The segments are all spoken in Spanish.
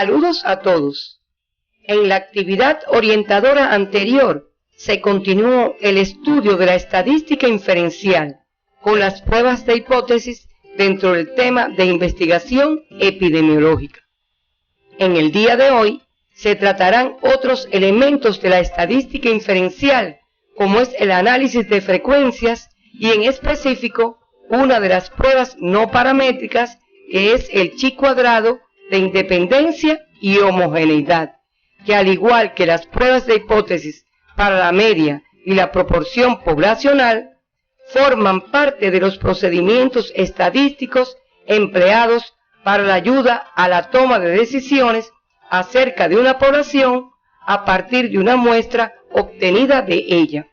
Saludos a todos. En la actividad orientadora anterior se continuó el estudio de la estadística inferencial con las pruebas de hipótesis dentro del tema de investigación epidemiológica. En el día de hoy se tratarán otros elementos de la estadística inferencial, como es el análisis de frecuencias y en específico una de las pruebas no paramétricas, que es el chi cuadrado de independencia y homogeneidad, que al igual que las pruebas de hipótesis para la media y la proporción poblacional, forman parte de los procedimientos estadísticos empleados para la ayuda a la toma de decisiones acerca de una población a partir de una muestra obtenida de ella.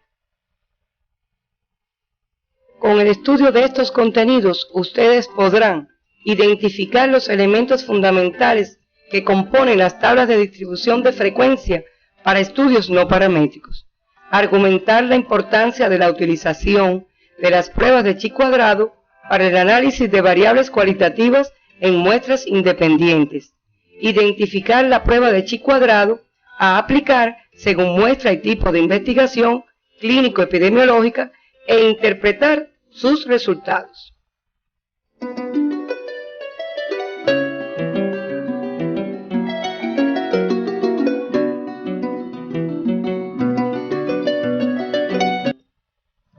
Con el estudio de estos contenidos, ustedes podrán identificar los elementos fundamentales que componen las tablas de distribución de frecuencia para estudios no paramétricos, argumentar la importancia de la utilización de las pruebas de chi cuadrado para el análisis de variables cualitativas en muestras independientes, identificar la prueba de chi cuadrado a aplicar según muestra y tipo de investigación clínico-epidemiológica e interpretar sus resultados.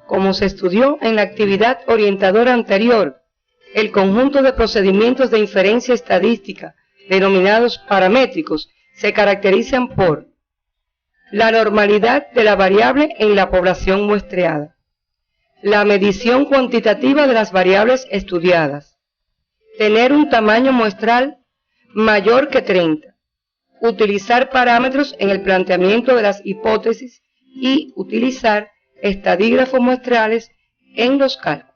Como se estudió en la actividad orientadora anterior, el conjunto de procedimientos de inferencia estadística, denominados paramétricos, se caracterizan por la normalidad de la variable en la población muestreada, la medición cuantitativa de las variables estudiadas, tener un tamaño muestral mayor que 30, utilizar parámetros en el planteamiento de las hipótesis y utilizar estadígrafos muestrales en los cálculos.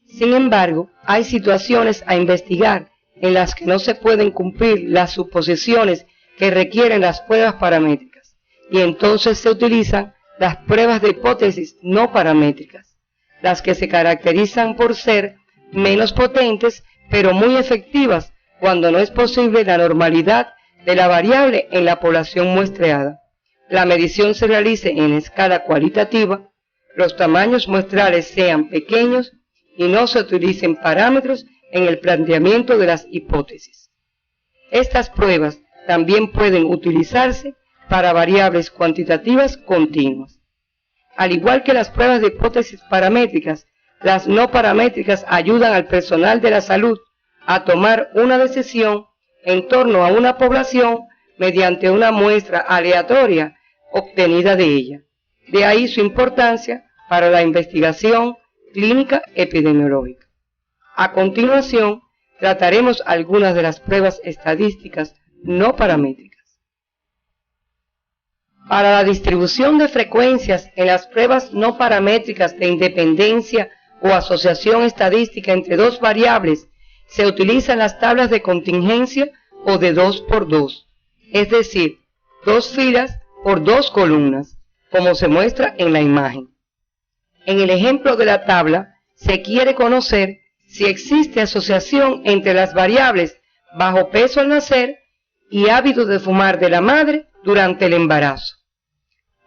Sin embargo, hay situaciones a investigar en las que no se pueden cumplir las suposiciones que requieren las pruebas paramétricas, y entonces se utilizan las pruebas de hipótesis no paramétricas, las que se caracterizan por ser menos potentes, pero muy efectivas cuando no es posible la normalidad de la variable en la población muestreada. La medición se realice en escala cualitativa, los tamaños muestrales sean pequeños y no se utilicen parámetros en el planteamiento de las hipótesis. Estas pruebas también pueden utilizarse para variables cuantitativas continuas. Al igual que las pruebas de hipótesis paramétricas, las no paramétricas ayudan al personal de la salud a tomar una decisión en torno a una población mediante una muestra aleatoria obtenida de ella. De ahí su importancia para la investigación clínica epidemiológica. A continuación, trataremos algunas de las pruebas estadísticas no paramétricas. Para la distribución de frecuencias en las pruebas no paramétricas de independencia o asociación estadística entre dos variables, se utilizan las tablas de contingencia o de 2 por 2, es decir, 2 filas por 2 columnas, como se muestra en la imagen. En el ejemplo de la tabla, se quiere conocer si existe asociación entre las variables bajo peso al nacer y hábito de fumar de la madre durante el embarazo.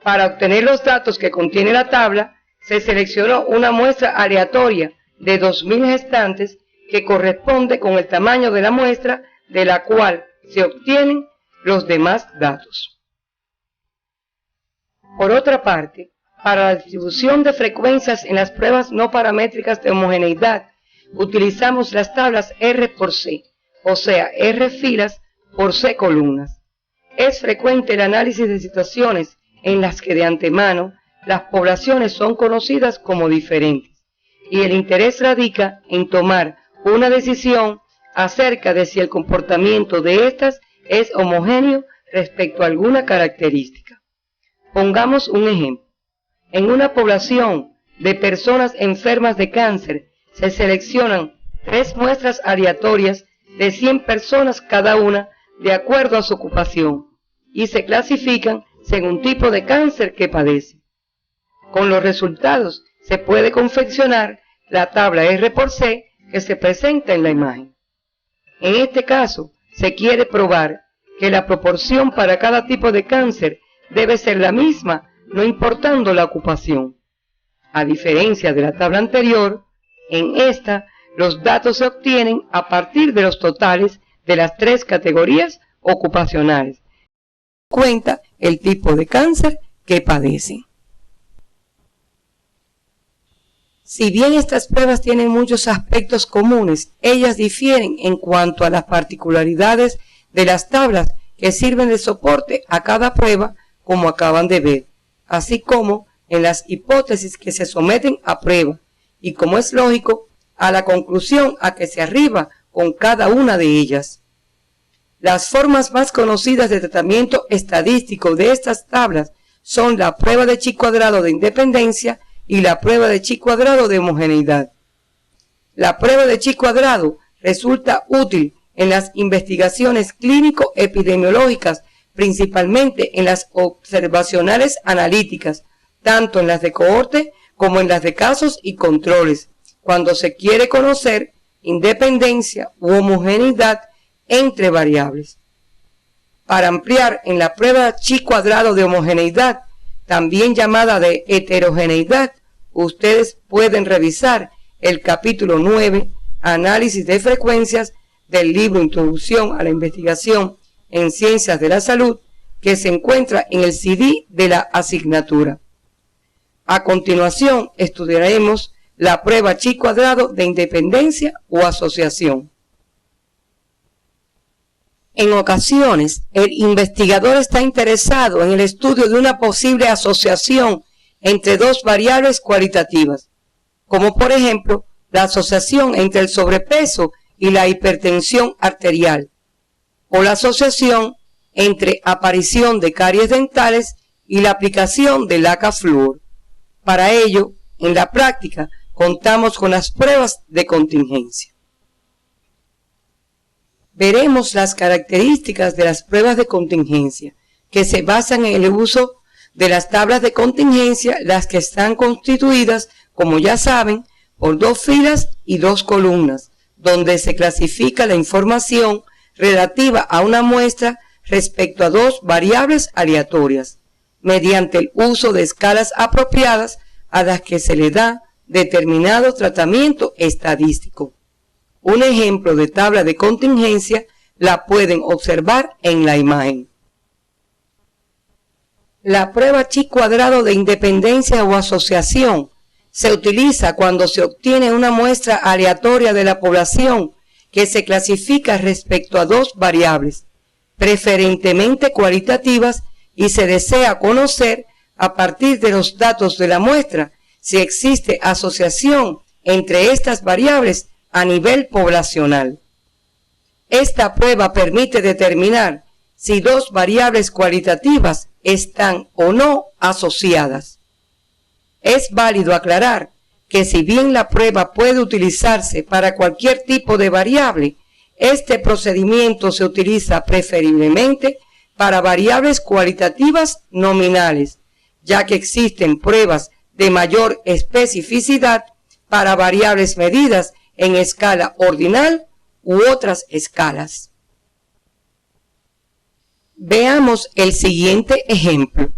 Para obtener los datos que contiene la tabla, se seleccionó una muestra aleatoria de 2000 gestantes que corresponde con el tamaño de la muestra de la cual se obtienen los demás datos. Por otra parte, para la distribución de frecuencias en las pruebas no paramétricas de homogeneidad, utilizamos las tablas R por C, o sea, R filas por C columnas. Es frecuente el análisis de situaciones en las que de antemano las poblaciones son conocidas como diferentes, y el interés radica en tomar una decisión acerca de si el comportamiento de estas es homogéneo respecto a alguna característica. Pongamos un ejemplo. En una población de personas enfermas de cáncer se seleccionan 3 muestras aleatorias de 100 personas cada una de acuerdo a su ocupación y se clasifican según tipo de cáncer que padece. Con los resultados se puede confeccionar la tabla R por C que se presenta en la imagen. En este caso, se quiere probar que la proporción para cada tipo de cáncer debe ser la misma, no importando la ocupación. A diferencia de la tabla anterior, en esta los datos se obtienen a partir de los totales de las 3 categorías ocupacionales. Cuenta el tipo de cáncer que padecen. Si bien estas pruebas tienen muchos aspectos comunes, ellas difieren en cuanto a las particularidades de las tablas que sirven de soporte a cada prueba, como acaban de ver, así como en las hipótesis que se someten a prueba y, como es lógico, a la conclusión a que se arriba con cada una de ellas. Las formas más conocidas de tratamiento estadístico de estas tablas son la prueba de chi cuadrado de independencia y la prueba de chi cuadrado de homogeneidad. La prueba de chi cuadrado resulta útil en las investigaciones clínico-epidemiológicas, principalmente en las observacionales analíticas, tanto en las de cohorte como en las de casos y controles, cuando se quiere conocer independencia u homogeneidad entre variables. Para ampliar en la prueba chi cuadrado de homogeneidad, también llamada de heterogeneidad, ustedes pueden revisar el capítulo 9, Análisis de frecuencias, del libro Introducción a la Investigación en Ciencias de la Salud, que se encuentra en el CD de la asignatura. A continuación, estudiaremos la prueba chi cuadrado de independencia o asociación. En ocasiones, el investigador está interesado en el estudio de una posible asociación entre 2 variables cualitativas, como por ejemplo la asociación entre el sobrepeso y la hipertensión arterial, o la asociación entre aparición de caries dentales y la aplicación de laca flúor. Para ello, en la práctica, contamos con las pruebas de contingencia. Veremos las características de las pruebas de contingencia, que se basan en el uso de las tablas de contingencia, las que están constituidas, como ya saben, por 2 filas y 2 columnas, donde se clasifica la información relativa a una muestra respecto a 2 variables aleatorias, mediante el uso de escalas apropiadas a las que se le da determinado tratamiento estadístico. Un ejemplo de tabla de contingencia la pueden observar en la imagen. La prueba chi cuadrado de independencia o asociación se utiliza cuando se obtiene una muestra aleatoria de la población que se clasifica respecto a 2 variables, preferentemente cualitativas, y se desea conocer a partir de los datos de la muestra si existe asociación entre estas variables a nivel poblacional. Esta prueba permite determinar si 2 variables cualitativas están o no asociadas. Es válido aclarar que si bien la prueba puede utilizarse para cualquier tipo de variable, este procedimiento se utiliza preferiblemente para variables cualitativas nominales, ya que existen pruebas de mayor especificidad para variables medidas en escala ordinal u otras escalas. Veamos el siguiente ejemplo.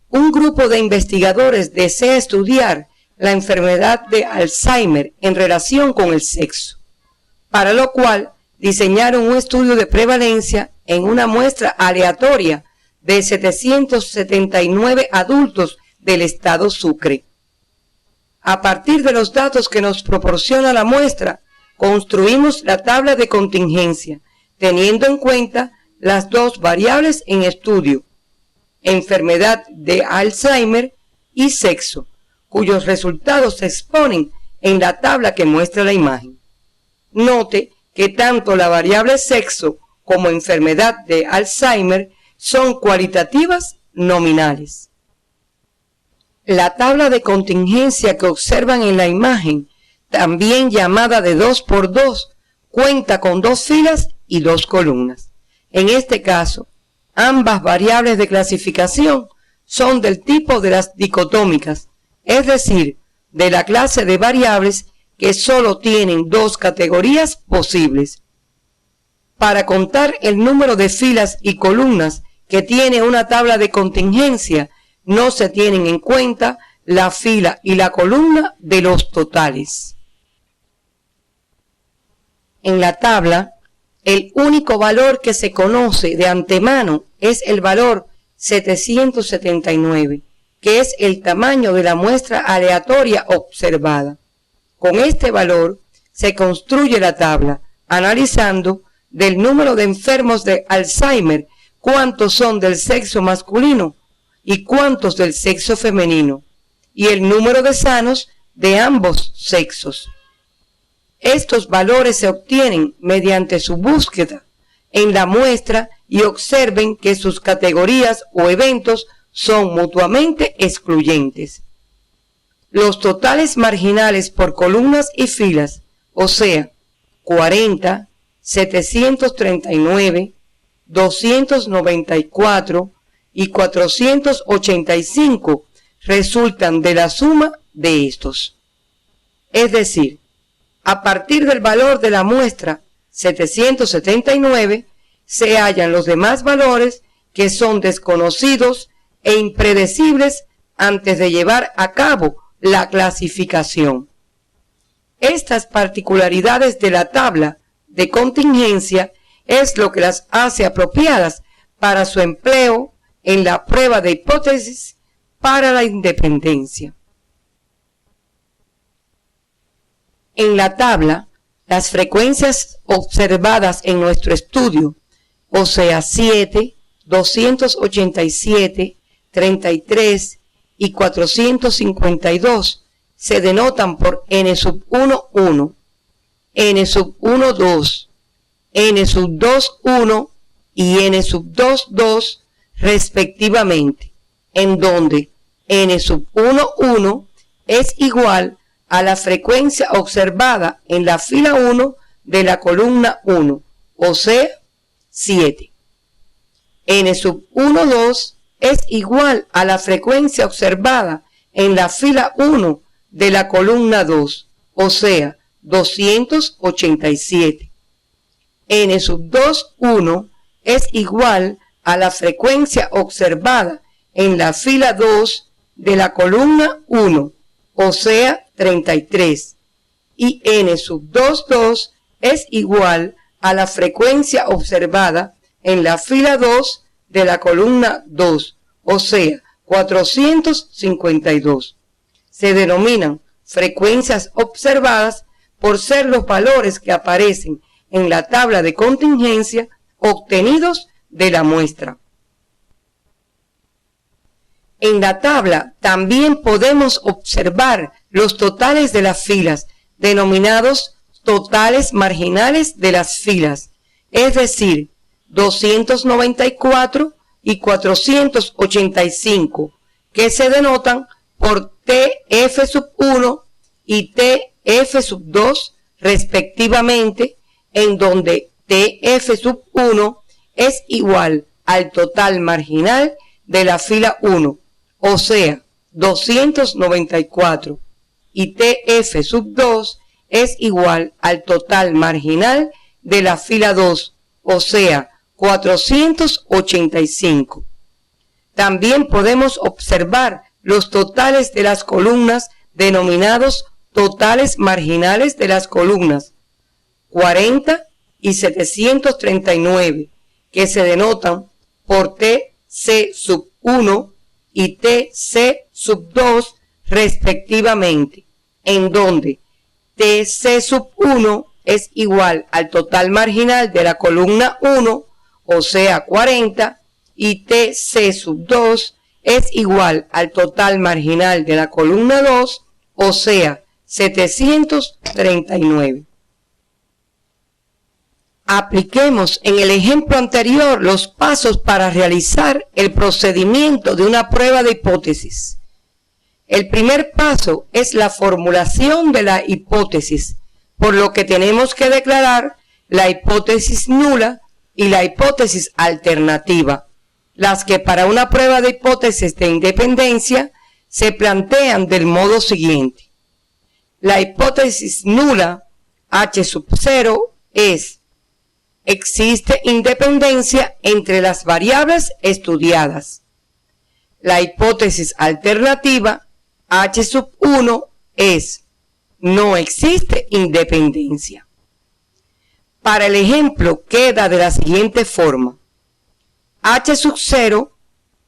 Un grupo de investigadores desea estudiar la enfermedad de Alzheimer en relación con el sexo, para lo cual diseñaron un estudio de prevalencia en una muestra aleatoria de 779 adultos del estado Sucre. A partir de los datos que nos proporciona la muestra, construimos la tabla de contingencia, teniendo en cuenta las 2 variables en estudio, enfermedad de Alzheimer y sexo, cuyos resultados se exponen en la tabla que muestra la imagen. Note que tanto la variable sexo como enfermedad de Alzheimer son cualitativas nominales. La tabla de contingencia que observan en la imagen, también llamada de 2×2, cuenta con 2 filas y 2 columnas. En este caso, ambas variables de clasificación son del tipo de las dicotómicas, es decir, de la clase de variables que solo tienen 2 categorías posibles. Para contar el número de filas y columnas que tiene una tabla de contingencia, no se tienen en cuenta la fila y la columna de los totales. En la tabla, el único valor que se conoce de antemano es el valor 779, que es el tamaño de la muestra aleatoria observada. Con este valor se construye la tabla, analizando del número de enfermos de Alzheimer, cuántos son del sexo masculino y cuántos del sexo femenino, y el número de sanos de ambos sexos. Estos valores se obtienen mediante su búsqueda en la muestra y observen que sus categorías o eventos son mutuamente excluyentes. Los totales marginales por columnas y filas, o sea, 40, 739, 294 y 485 resultan de la suma de estos. Es decir, a partir del valor de la muestra 779 se hallan los demás valores que son desconocidos e impredecibles antes de llevar a cabo la clasificación. Estas particularidades de la tabla de contingencia es lo que las hace apropiadas para su empleo en la prueba de hipótesis para la independencia. En la tabla, las frecuencias observadas en nuestro estudio, o sea 7, 287, 33 y 452, se denotan por n sub 1, 1, n sub 1, 2, n sub 2, 1 y n sub 2, 2 respectivamente, en donde n sub 1, 1 es igual a la frecuencia observada en la fila 1 de la columna 1, o sea, 7. N sub 1, 2 es igual a la frecuencia observada en la fila 1 de la columna 2, o sea, 287. N sub 2, 1 es igual a la frecuencia observada en la fila 2 de la columna 1, o sea, 33. Y n sub 2, 2 es igual a la frecuencia observada en la fila 2 de la columna 2, o sea, 452. Se denominan frecuencias observadas por ser los valores que aparecen en la tabla de contingencia obtenidos de la muestra. En la tabla también podemos observar los totales de las filas, denominados totales marginales de las filas, es decir, 294 y 485, que se denotan por TF sub 1 y TF sub 2 respectivamente, en donde TF sub 1 es igual al total marginal de la fila 1, o sea, 294, y TF sub 2 es igual al total marginal de la fila 2, o sea, 485. También podemos observar los totales de las columnas denominados totales marginales de las columnas 40 y 739, que se denotan por TC sub 1 y TC sub 2 respectivamente, en donde TC sub 1 es igual al total marginal de la columna 1, o sea 40, y TC sub 2 es igual al total marginal de la columna 2, o sea 739. Apliquemos en el ejemplo anterior los pasos para realizar el procedimiento de una prueba de hipótesis. El primer paso es la formulación de la hipótesis, por lo que tenemos que declarar la hipótesis nula y la hipótesis alternativa, las que para una prueba de hipótesis de independencia se plantean del modo siguiente. La hipótesis nula, H sub 0, es existe independencia entre las variables estudiadas. La hipótesis alternativa H sub 1 es: no existe independencia. Para el ejemplo queda de la siguiente forma: H sub 0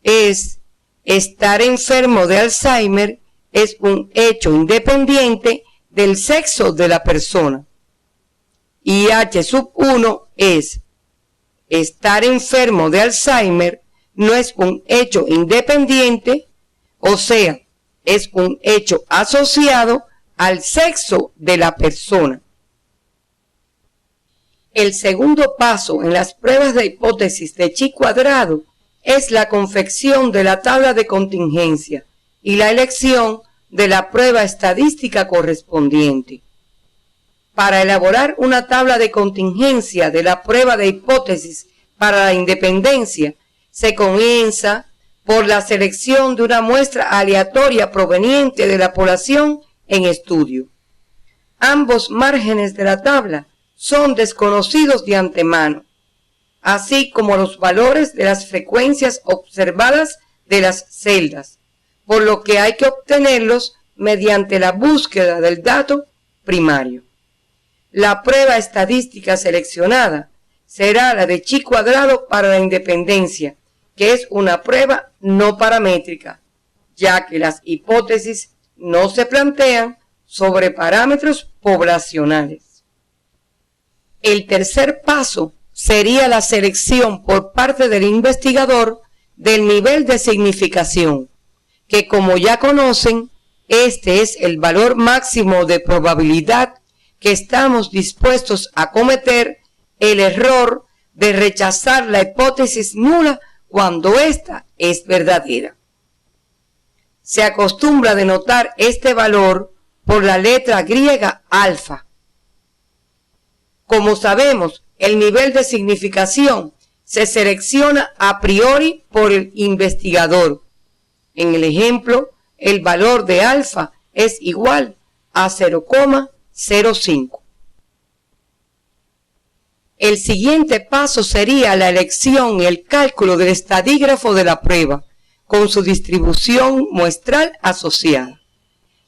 es: estar enfermo de Alzheimer es un hecho independiente del sexo de la persona. Y H sub 1 es: estar enfermo de Alzheimer no es un hecho independiente, o sea, es un hecho asociado al sexo de la persona. El segundo paso en las pruebas de hipótesis de chi cuadrado es la confección de la tabla de contingencia y la elección de la prueba estadística correspondiente. Para elaborar una tabla de contingencia de la prueba de hipótesis para la independencia, se comienza por la selección de una muestra aleatoria proveniente de la población en estudio. Ambos márgenes de la tabla son desconocidos de antemano, así como los valores de las frecuencias observadas de las celdas, por lo que hay que obtenerlos mediante la búsqueda del dato primario. La prueba estadística seleccionada será la de chi cuadrado para la independencia, que es una prueba no paramétrica, ya que las hipótesis no se plantean sobre parámetros poblacionales. El tercer paso sería la selección por parte del investigador del nivel de significación, que como ya conocen, este es el valor máximo de probabilidad que estamos dispuestos a cometer el error de rechazar la hipótesis nula cuando ésta es verdadera. Se acostumbra a denotar este valor por la letra griega alfa. Como sabemos, el nivel de significación se selecciona a priori por el investigador. En el ejemplo, el valor de alfa es igual a 0,05. El siguiente paso sería la elección y el cálculo del estadígrafo de la prueba, con su distribución muestral asociada.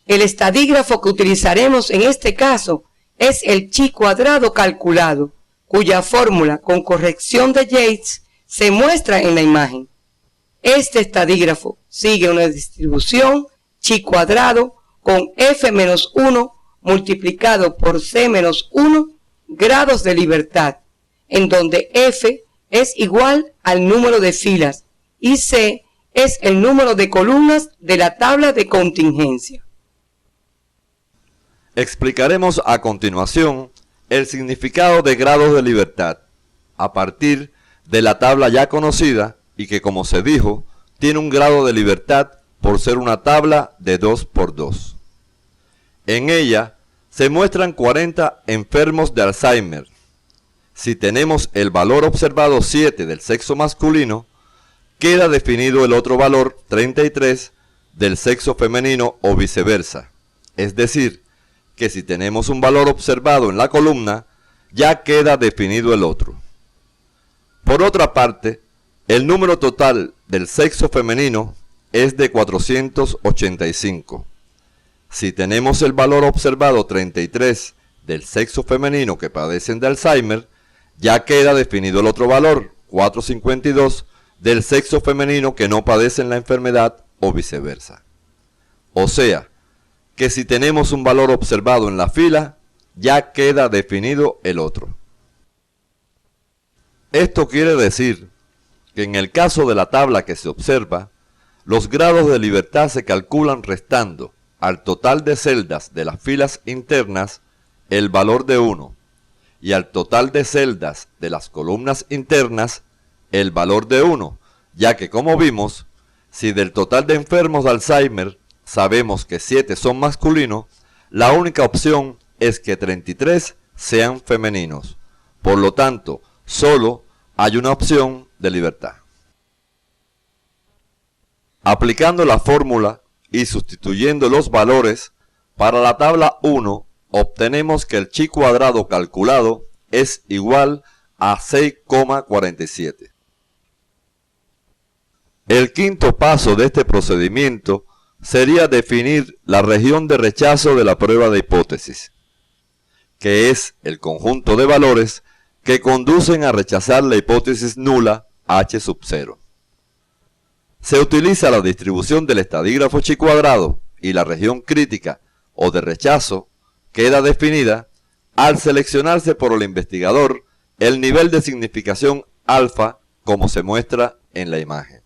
El estadígrafo que utilizaremos en este caso es el chi cuadrado calculado, cuya fórmula con corrección de Yates se muestra en la imagen. Este estadígrafo sigue una distribución chi cuadrado con f-1 multiplicado por c-1 grados de libertad, en donde f es igual al número de filas y c es el número de columnas de la tabla de contingencia. Explicaremos a continuación el significado de grados de libertad a partir de la tabla ya conocida y que, como se dijo, tiene un grado de libertad por ser una tabla de 2×2. En ella se muestran 40 enfermos de Alzheimer. Si tenemos el valor observado 7 del sexo masculino, queda definido el otro valor 33 del sexo femenino o viceversa. Es decir, que si tenemos un valor observado en la columna, ya queda definido el otro. Por otra parte, el número total del sexo femenino es de 485. Si tenemos el valor observado 33 del sexo femenino que padecen de Alzheimer, ya queda definido el otro valor, 452, del sexo femenino que no padecen la enfermedad o viceversa. O sea, que si tenemos un valor observado en la fila, ya queda definido el otro. Esto quiere decir que en el caso de la tabla que se observa, los grados de libertad se calculan restando al total de celdas de las filas internas el valor de 1 y al total de celdas de las columnas internas el valor de 1, ya que, como vimos, si del total de enfermos de Alzheimer sabemos que 7 son masculinos, la única opción es que 33 sean femeninos. Por lo tanto, solo hay una opción de libertad. Aplicando la fórmula y sustituyendo los valores, para la tabla 1 obtenemos que el chi cuadrado calculado es igual a 6,47. El quinto paso de este procedimiento sería definir la región de rechazo de la prueba de hipótesis, que es el conjunto de valores que conducen a rechazar la hipótesis nula H sub 0. Se utiliza la distribución del estadígrafo chi cuadrado y la región crítica o de rechazo queda definida al seleccionarse por el investigador el nivel de significación alfa como se muestra en la imagen.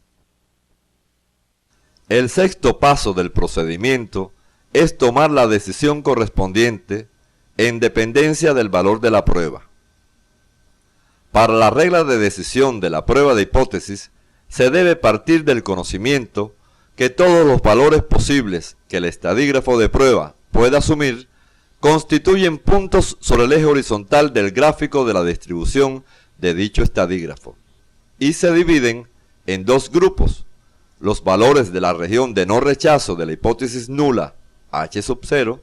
El sexto paso del procedimiento es tomar la decisión correspondiente en dependencia del valor de la prueba. Para la regla de decisión de la prueba de hipótesis, se debe partir del conocimiento que todos los valores posibles que el estadígrafo de prueba pueda asumir constituyen puntos sobre el eje horizontal del gráfico de la distribución de dicho estadígrafo y se dividen en dos grupos: los valores de la región de no rechazo de la hipótesis nula H sub 0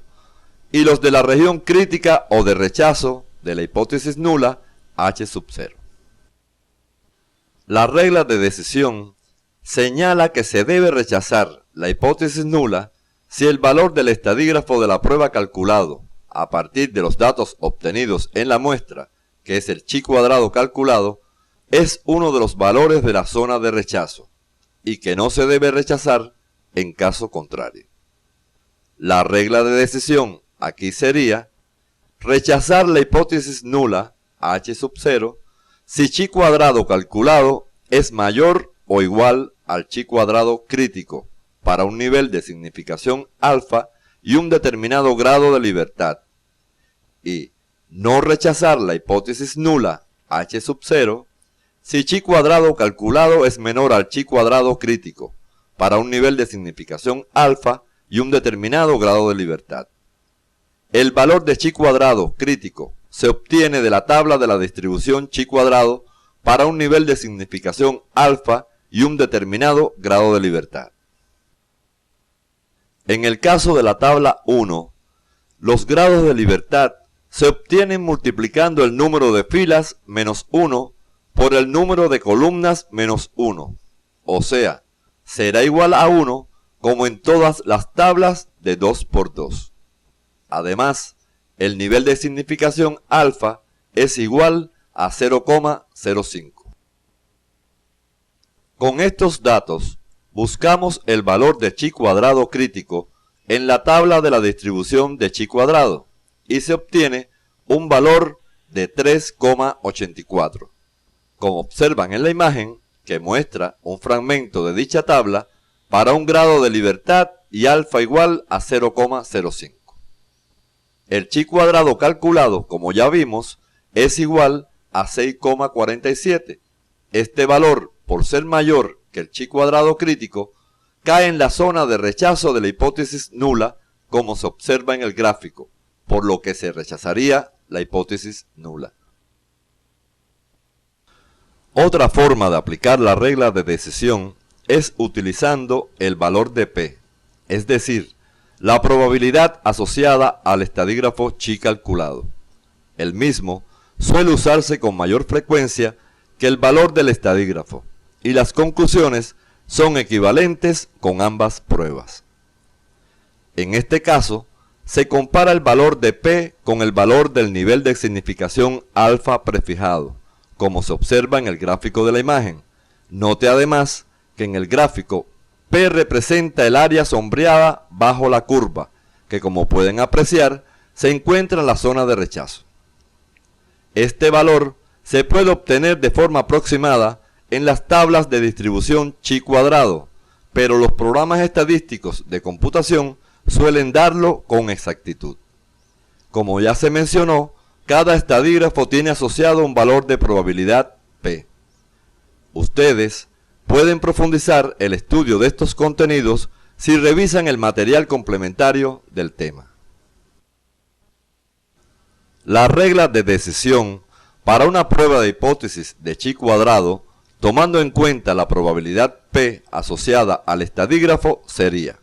y los de la región crítica o de rechazo de la hipótesis nula H sub 0. La regla de decisión señala que se debe rechazar la hipótesis nula si el valor del estadígrafo de la prueba calculado a partir de los datos obtenidos en la muestra, que es el chi cuadrado calculado, es uno de los valores de la zona de rechazo y que no se debe rechazar en caso contrario. La regla de decisión aquí sería rechazar la hipótesis nula H sub 0 si chi cuadrado calculado es mayor o igual al chi cuadrado crítico para un nivel de significación alfa y un determinado grado de libertad, y no rechazar la hipótesis nula H sub 0 si chi cuadrado calculado es menor al chi cuadrado crítico para un nivel de significación alfa y un determinado grado de libertad. El valor de chi cuadrado crítico se obtiene de la tabla de la distribución chi cuadrado para un nivel de significación alfa y un determinado grado de libertad. En el caso de la tabla 1, los grados de libertad se obtienen multiplicando el número de filas menos 1 por el número de columnas menos 1, o sea, será igual a 1 como en todas las tablas de 2 por 2. Además, el nivel de significación alfa es igual a 0,05. Con estos datos, buscamos el valor de chi cuadrado crítico en la tabla de la distribución de chi cuadrado y se obtiene un valor de 3,84. Como observan en la imagen, que muestra un fragmento de dicha tabla para un grado de libertad y alfa igual a 0,05. El chi cuadrado calculado, como ya vimos, es igual a 6,47. Este valor, por ser mayor que el chi cuadrado crítico, cae en la zona de rechazo de la hipótesis nula, como se observa en el gráfico, por lo que se rechazaría la hipótesis nula. Otra forma de aplicar la regla de decisión es utilizando el valor de P, es decir, la probabilidad asociada al estadígrafo chi calculado. El mismo suele usarse con mayor frecuencia que el valor del estadígrafo, y las conclusiones son equivalentes con ambas pruebas. En este caso, se compara el valor de P con el valor del nivel de significación alfa prefijado, como se observa en el gráfico de la imagen. Note además que en el gráfico P representa el área sombreada bajo la curva, que como pueden apreciar, se encuentra en la zona de rechazo. Este valor se puede obtener de forma aproximada en las tablas de distribución chi cuadrado, pero los programas estadísticos de computación suelen darlo con exactitud. Como ya se mencionó, cada estadígrafo tiene asociado un valor de probabilidad P. Ustedes pueden profundizar el estudio de estos contenidos si revisan el material complementario del tema. La regla de decisión para una prueba de hipótesis de chi cuadrado, tomando en cuenta la probabilidad P asociada al estadígrafo, sería: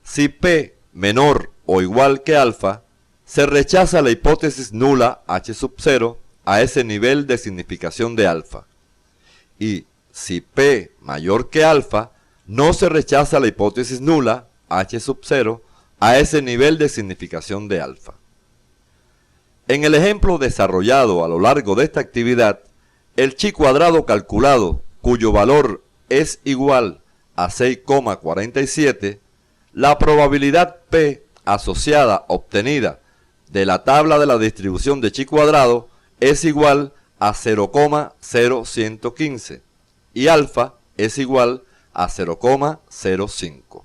si P menor o igual que alfa, se rechaza la hipótesis nula H sub 0 a ese nivel de significación de alfa. Y si P mayor que alfa, no se rechaza la hipótesis nula, H sub 0, a ese nivel de significación de alfa. En el ejemplo desarrollado a lo largo de esta actividad, el chi cuadrado calculado, cuyo valor es igual a 6,47, la probabilidad P asociada obtenida de la tabla de la distribución de chi cuadrado es igual a 0,0115 y alfa es igual a 0,05.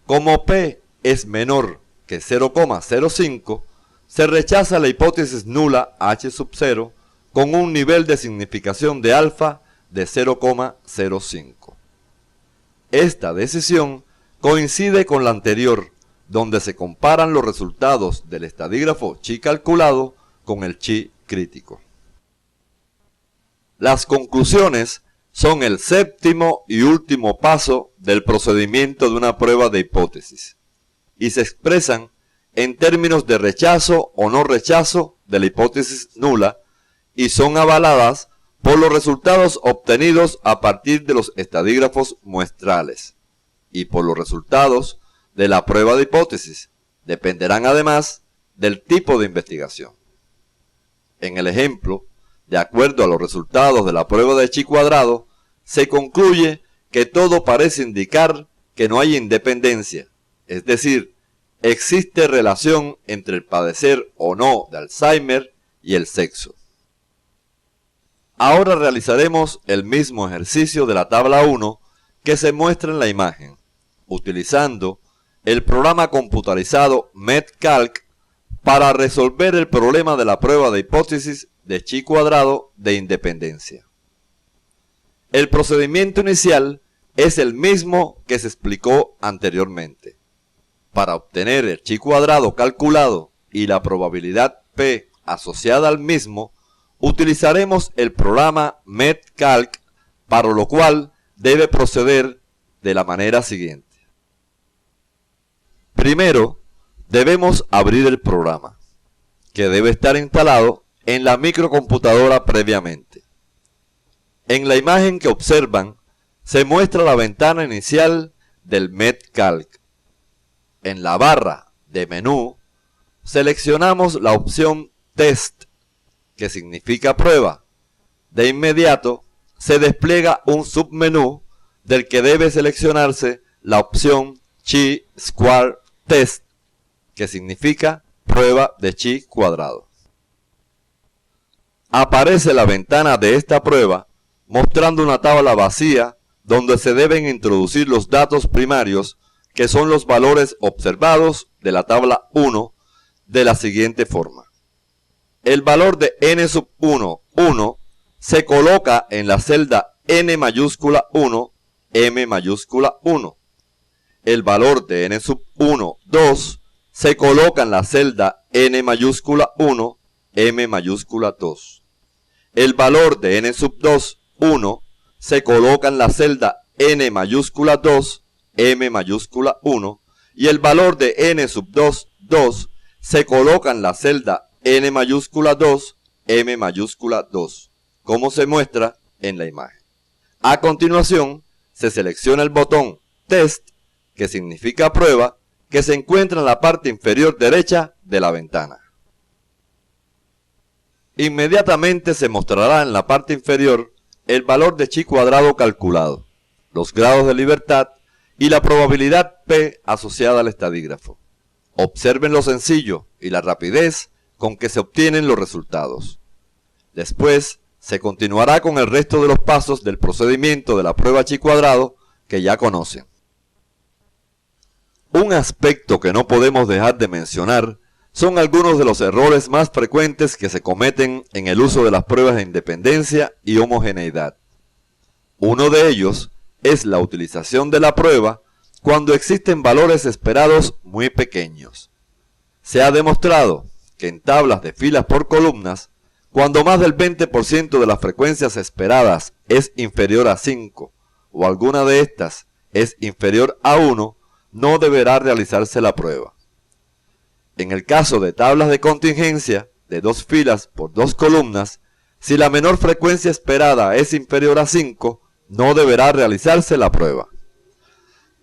Como P es menor que 0,05, se rechaza la hipótesis nula H sub 0 con un nivel de significación de alfa de 0,05. Esta decisión coincide con la anterior, donde se comparan los resultados del estadígrafo chi calculado con el chi crítico. Las conclusiones son el séptimo y último paso del procedimiento de una prueba de hipótesis y se expresan en términos de rechazo o no rechazo de la hipótesis nula y son avaladas por los resultados obtenidos a partir de los estadígrafos muestrales y por los resultados de la prueba de hipótesis. Dependerán además del tipo de investigación. En el ejemplo, de acuerdo a los resultados de la prueba de chi cuadrado, se concluye que todo parece indicar que no hay independencia, es decir, existe relación entre el padecer o no de Alzheimer y el sexo. Ahora realizaremos el mismo ejercicio de la tabla 1 que se muestra en la imagen, utilizando el programa computarizado MedCalc para resolver el problema de la prueba de hipótesis de chi cuadrado de independencia. El procedimiento inicial es el mismo que se explicó anteriormente. Para obtener el chi cuadrado calculado y la probabilidad P asociada al mismo, utilizaremos el programa MedCalc, para lo cual debe proceder de la manera siguiente. Primero, debemos abrir el programa, que debe estar instalado en la microcomputadora previamente. En la imagen que observan, se muestra la ventana inicial del MedCalc. En la barra de menú, seleccionamos la opción Test, que significa prueba. De inmediato, se despliega un submenú del que debe seleccionarse la opción Chi-Square Test, que significa prueba de chi cuadrado. Aparece la ventana de esta prueba mostrando una tabla vacía donde se deben introducir los datos primarios, que son los valores observados de la tabla 1, de la siguiente forma. El valor de n sub 1, 1, se coloca en la celda n mayúscula 1, m mayúscula 1. El valor de n sub 1, 2, se coloca en la celda n mayúscula 1, m mayúscula 2. El valor de n sub 2, 1, se coloca en la celda n mayúscula 2, m mayúscula 1. Y el valor de n sub 2, 2, se coloca en la celda n mayúscula 2, m mayúscula 2, como se muestra en la imagen. A continuación, se selecciona el botón Test, que significa prueba, que se encuentra en la parte inferior derecha de la ventana. Inmediatamente se mostrará en la parte inferior el valor de chi cuadrado calculado, los grados de libertad y la probabilidad P asociada al estadígrafo. Observen lo sencillo y la rapidez con que se obtienen los resultados. Después, se continuará con el resto de los pasos del procedimiento de la prueba chi cuadrado que ya conocen. Un aspecto que no podemos dejar de mencionar son algunos de los errores más frecuentes que se cometen en el uso de las pruebas de independencia y homogeneidad. Uno de ellos es la utilización de la prueba cuando existen valores esperados muy pequeños. Se ha demostrado que en tablas de filas por columnas, cuando más del 20% de las frecuencias esperadas es inferior a 5 o alguna de estas es inferior a 1, no deberá realizarse la prueba. En el caso de tablas de contingencia, de 2 filas por 2 columnas, si la menor frecuencia esperada es inferior a 5, no deberá realizarse la prueba.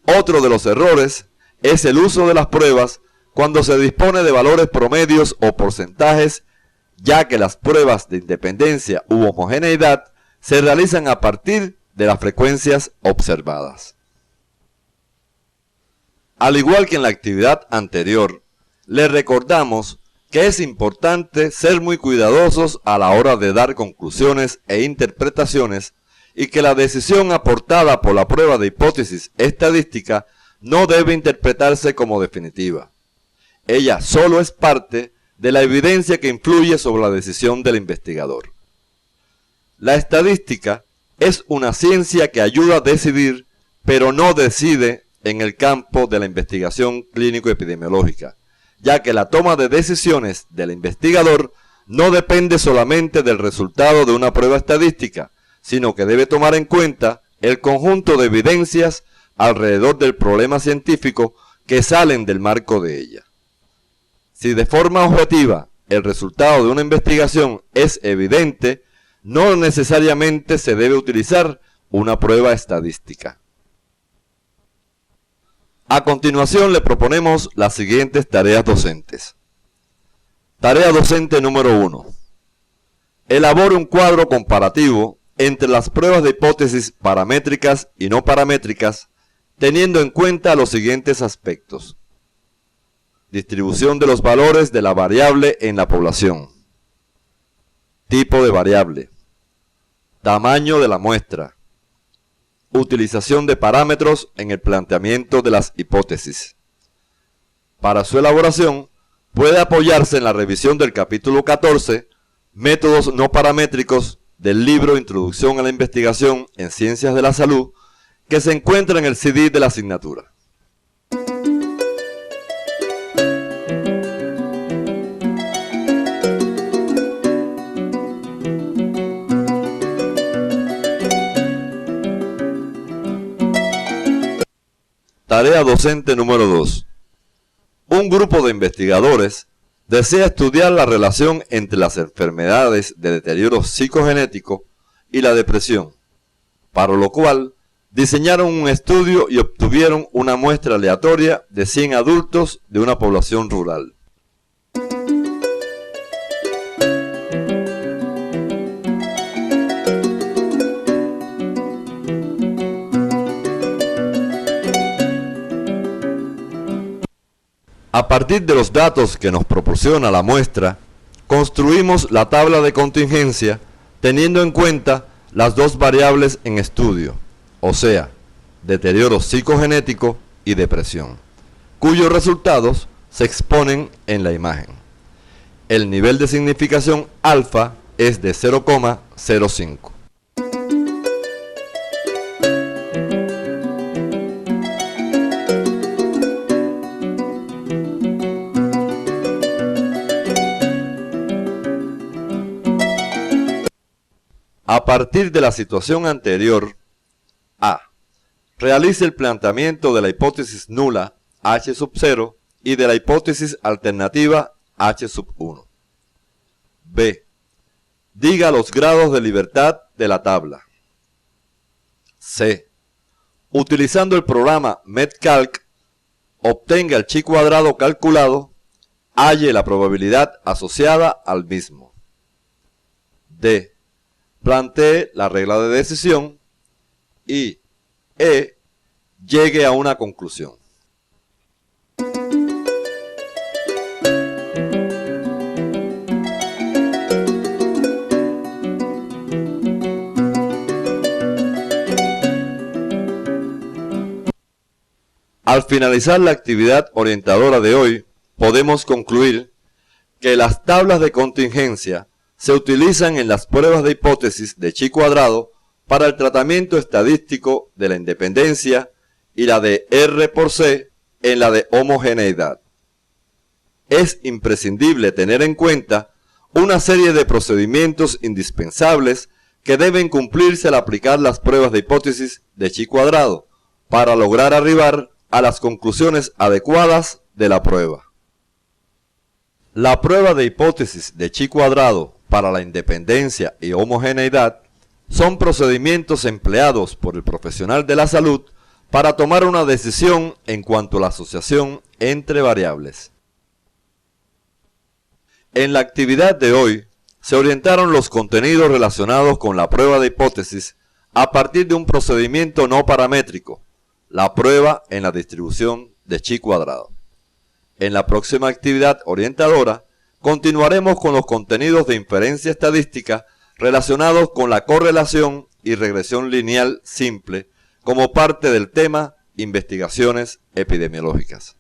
Otro de los errores es el uso de las pruebas cuando se dispone de valores promedios o porcentajes, ya que las pruebas de independencia u homogeneidad se realizan a partir de las frecuencias observadas. Al igual que en la actividad anterior, les recordamos que es importante ser muy cuidadosos a la hora de dar conclusiones e interpretaciones y que la decisión aportada por la prueba de hipótesis estadística no debe interpretarse como definitiva. Ella solo es parte de la evidencia que influye sobre la decisión del investigador. La estadística es una ciencia que ayuda a decidir, pero no decide en el campo de la investigación clínico-epidemiológica, ya que la toma de decisiones del investigador no depende solamente del resultado de una prueba estadística, sino que debe tomar en cuenta el conjunto de evidencias alrededor del problema científico que salen del marco de ella. Si de forma objetiva el resultado de una investigación es evidente, no necesariamente se debe utilizar una prueba estadística. A continuación le proponemos las siguientes tareas docentes. Tarea docente número 1. Elabore un cuadro comparativo entre las pruebas de hipótesis paramétricas y no paramétricas, teniendo en cuenta los siguientes aspectos: distribución de los valores de la variable en la población, tipo de variable, tamaño de la muestra, utilización de parámetros en el planteamiento de las hipótesis. Para su elaboración, puede apoyarse en la revisión del capítulo 14, Métodos no paramétricos, del libro Introducción a la Investigación en Ciencias de la Salud, que se encuentra en el CD de la asignatura. Tarea docente número 2. Un grupo de investigadores desea estudiar la relación entre las enfermedades de deterioro psicogenético y la depresión, para lo cual diseñaron un estudio y obtuvieron una muestra aleatoria de 100 adultos de una población rural. A partir de los datos que nos proporciona la muestra, construimos la tabla de contingencia teniendo en cuenta las dos variables en estudio, o sea, deterioro psicogenético y depresión, cuyos resultados se exponen en la imagen. El nivel de significación alfa es de 0,05. A partir de la situación anterior, A. Realice el planteamiento de la hipótesis nula H sub 0 y de la hipótesis alternativa H sub 1. B. Diga los grados de libertad de la tabla. C. Utilizando el programa MedCalc, obtenga el chi cuadrado calculado, halle la probabilidad asociada al mismo. D. Plantee la regla de decisión y E. Llegue a una conclusión. Al finalizar la actividad orientadora de hoy, podemos concluir que las tablas de contingencia se utilizan en las pruebas de hipótesis de chi cuadrado para el tratamiento estadístico de la independencia y la de R por C en la de homogeneidad. Es imprescindible tener en cuenta una serie de procedimientos indispensables que deben cumplirse al aplicar las pruebas de hipótesis de chi cuadrado para lograr arribar a las conclusiones adecuadas de la prueba. La prueba de hipótesis de chi cuadrado para la independencia y homogeneidad son procedimientos empleados por el profesional de la salud para tomar una decisión en cuanto a la asociación entre variables. En la actividad de hoy se orientaron los contenidos relacionados con la prueba de hipótesis a partir de un procedimiento no paramétrico, la prueba en la distribución de chi cuadrado. En la próxima actividad orientadora continuaremos con los contenidos de inferencia estadística relacionados con la correlación y regresión lineal simple como parte del tema investigaciones epidemiológicas.